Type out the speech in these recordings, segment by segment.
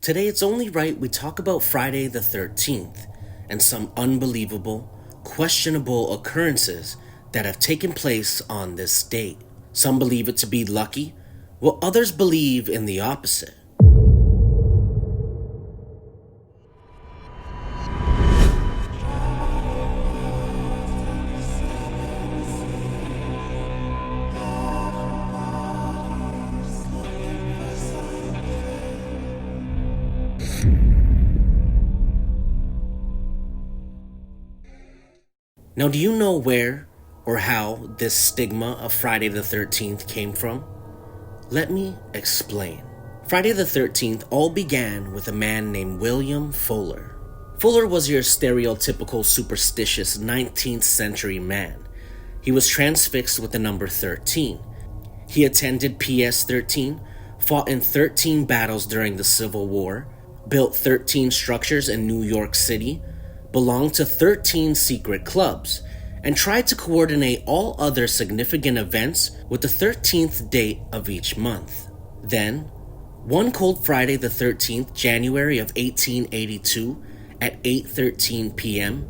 Today it's only right we talk about Friday the 13th and some unbelievable, questionable occurrences that have taken place on this date. Some believe it to be lucky, while others believe in the opposite. Now, do you know where or how this stigma of Friday the 13th came from? Let me explain. Friday the 13th all began with a man named William Fuller. Fuller was your stereotypical superstitious 19th century man. He was transfixed with the number 13. He attended PS 13, fought in 13 battles during the Civil War, built 13 structures in New York City, belonged to 13 secret clubs, and tried to coordinate all other significant events with the 13th date of each month. Then, one cold Friday the 13th, January of 1882, at 8:13 p.m.,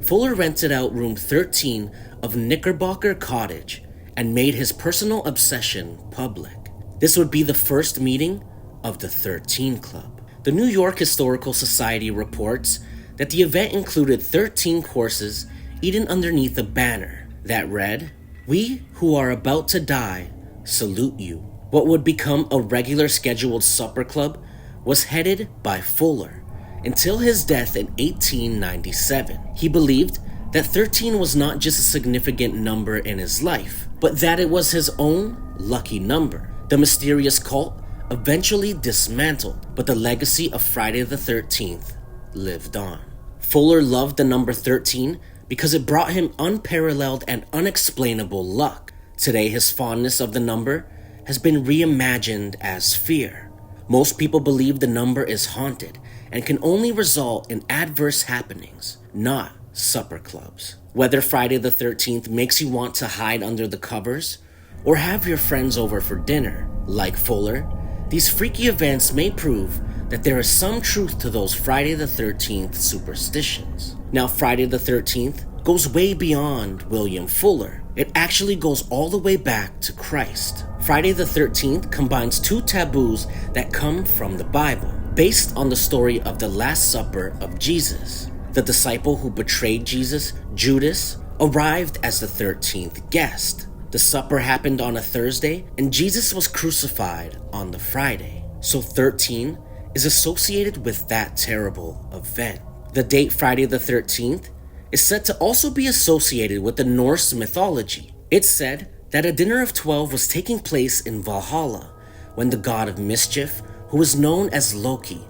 Fuller rented out room 13 of Knickerbocker Cottage and made his personal obsession public. This would be the first meeting of the 13 Club. The New York Historical Society reports that the event included 13 courses eaten underneath a banner that read, "We who are about to die salute you." What would become a regular scheduled supper club was headed by Fuller until his death in 1897. He believed that 13 was not just a significant number in his life, but that it was his own lucky number. The mysterious cult eventually dismantled, but the legacy of Friday the 13th lived on. Fuller loved the number 13 because it brought him unparalleled and unexplainable luck. Today, his fondness of the number has been reimagined as fear. Most people believe the number is haunted and can only result in adverse happenings, not supper clubs. Whether Friday the 13th makes you want to hide under the covers or have your friends over for dinner, like Fuller, these freaky events may prove that there is some truth to those Friday the 13th superstitions. Now, Friday the 13th goes way beyond William Fuller. It actually goes all the way back to Christ. Friday the 13th combines two taboos that come from the Bible, based on the story of the Last Supper of Jesus. The disciple who betrayed Jesus, Judas, arrived as the 13th guest. The supper happened on a Thursday, and Jesus was crucified on the Friday. So 13 is associated with that terrible event. The date Friday the 13th is said to also be associated with the Norse mythology. It's said that a dinner of 12 was taking place in Valhalla when the god of mischief, who was known as Loki,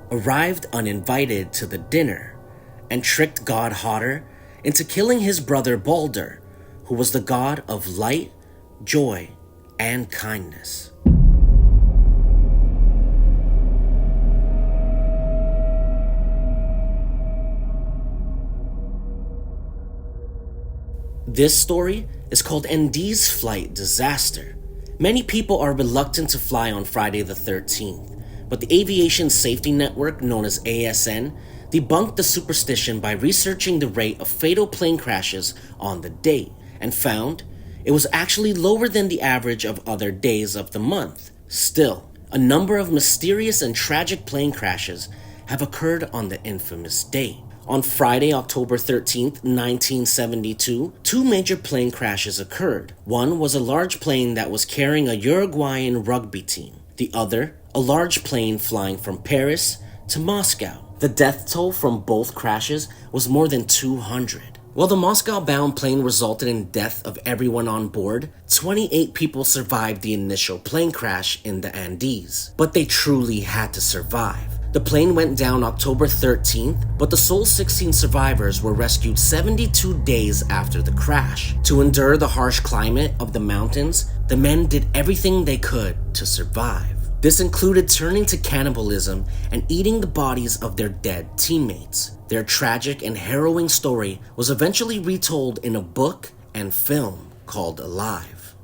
arrived uninvited to the dinner and tricked God Hodder into killing his brother Balder, who was the god of light, joy, and kindness. This story is called ND's flight disaster. Many people are reluctant to fly on Friday the 13th, but the Aviation Safety Network, known as ASN, debunked the superstition by researching the rate of fatal plane crashes on the date and found it was actually lower than the average of other days of the month. Still, a number of mysterious and tragic plane crashes have occurred on the infamous date. On Friday, October 13th, 1972, two major plane crashes occurred. One was a large plane that was carrying a Uruguayan rugby team. The other, a large plane flying from Paris to Moscow. The death toll from both crashes was more than 200. While the Moscow-bound plane resulted in death of everyone on board, 28 people survived the initial plane crash in the Andes. But they truly had to survive. The plane went down October 13th, but the sole 16 survivors were rescued 72 days after the crash. To endure the harsh climate of the mountains, the men did everything they could to survive. This included turning to cannibalism and eating the bodies of their dead teammates. Their tragic and harrowing story was eventually retold in a book and film called Alive.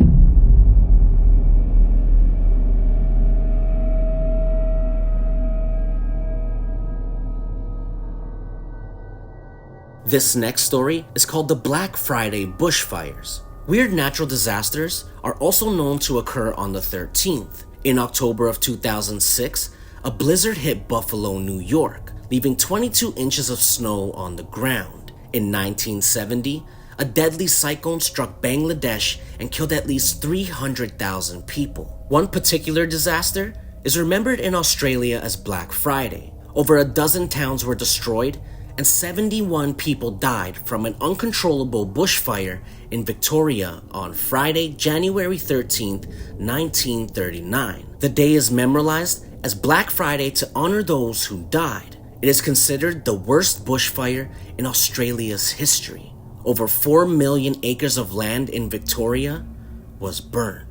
This next story is called the Black Friday bushfires. Weird natural disasters are also known to occur on the 13th. In October of 2006, a blizzard hit Buffalo, New York, leaving 22 inches of snow on the ground. In 1970, a deadly cyclone struck Bangladesh and killed at least 300,000 people. One particular disaster is remembered in Australia as Black Friday. Over a dozen towns were destroyed and 71 people died from an uncontrollable bushfire in Victoria on Friday, January 13th, 1939. The day is memorialized as Black Friday to honor those who died. It is considered the worst bushfire in Australia's history. Over 4 million acres of land in Victoria was burned.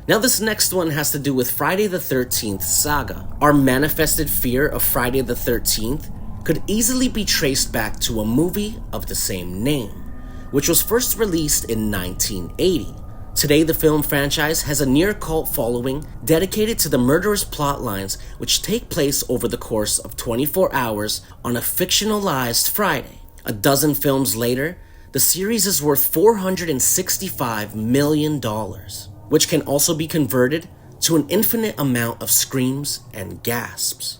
Now this next one has to do with Friday the 13th saga. Our manifested fear of Friday the 13th could easily be traced back to a movie of the same name, which was first released in 1980. Today the film franchise has a near cult following dedicated to the murderous plot lines which take place over the course of 24 hours on a fictionalized Friday. A dozen films later, the series is worth $465 million. Which can also be converted to an infinite amount of screams and gasps.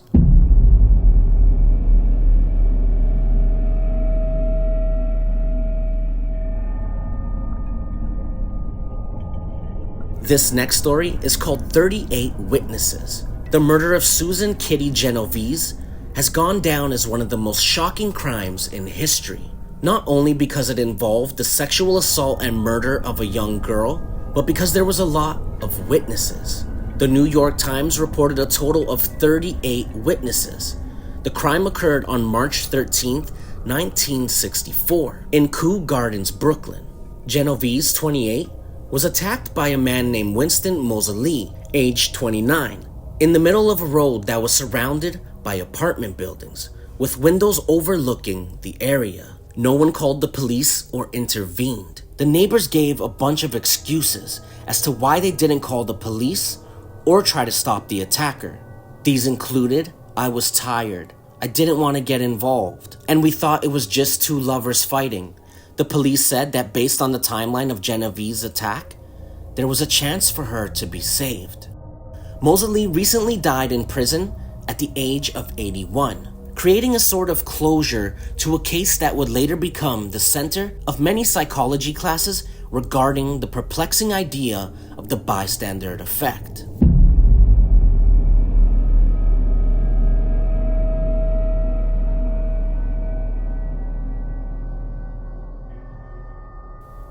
This next story is called 38 Witnesses. The murder of Susan Kitty Genovese has gone down as one of the most shocking crimes in history, not only because it involved the sexual assault and murder of a young girl, but because there was a lot of witnesses. The New York Times reported a total of 38 witnesses. The crime occurred on March 13th, 1964, in Kew Gardens, Brooklyn. Genovese, 28, was attacked by a man named Winston Moseley, aged 29, in the middle of a road that was surrounded by apartment buildings, with windows overlooking the area. No one called the police or intervened. The neighbors gave a bunch of excuses as to why they didn't call the police or try to stop the attacker. These included, "I was tired, I didn't want to get involved, and we thought it was just two lovers fighting." The police said that based on the timeline of Genovese's attack, there was a chance for her to be saved. Moseley recently died in prison at the age of 81. Creating a sort of closure to a case that would later become the center of many psychology classes regarding the perplexing idea of the bystander effect.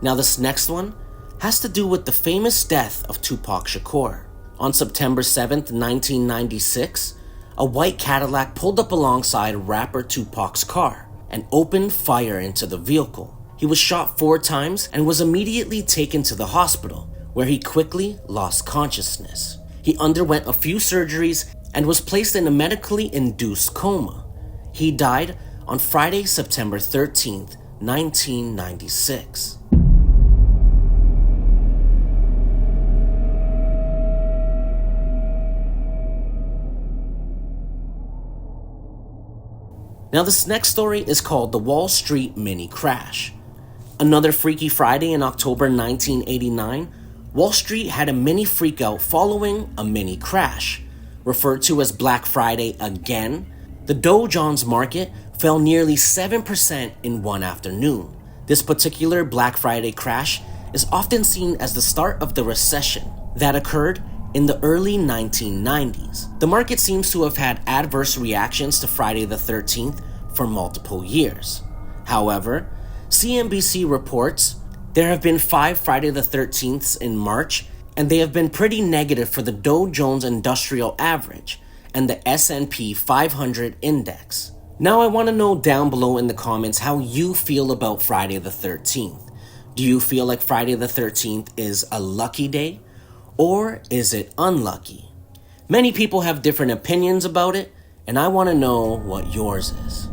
Now this next one has to do with the famous death of Tupac Shakur. On September 7th, 1996, a white Cadillac pulled up alongside rapper Tupac's car and opened fire into the vehicle. He was shot 4 times and was immediately taken to the hospital, where he quickly lost consciousness. He underwent a few surgeries and was placed in a medically induced coma. He died on Friday, September 13th, 1996. Now this next story is called the Wall Street Mini Crash. Another Freaky Friday in October 1989, Wall Street had a mini freakout following a mini crash. Referred to as Black Friday again, the Dow Jones market fell nearly 7% in one afternoon. This particular Black Friday crash is often seen as the start of the recession that occurred in the early 1990s. The market seems to have had adverse reactions to Friday the 13th for multiple years. However, CNBC reports there have been 5 Friday the 13ths in March, and they have been pretty negative for the Dow Jones Industrial Average and the S&P 500 Index. Now I want to know down below in the comments how you feel about Friday the 13th. Do you feel like Friday the 13th is a lucky day? Or is it unlucky? Many people have different opinions about it, and I want to know what yours is.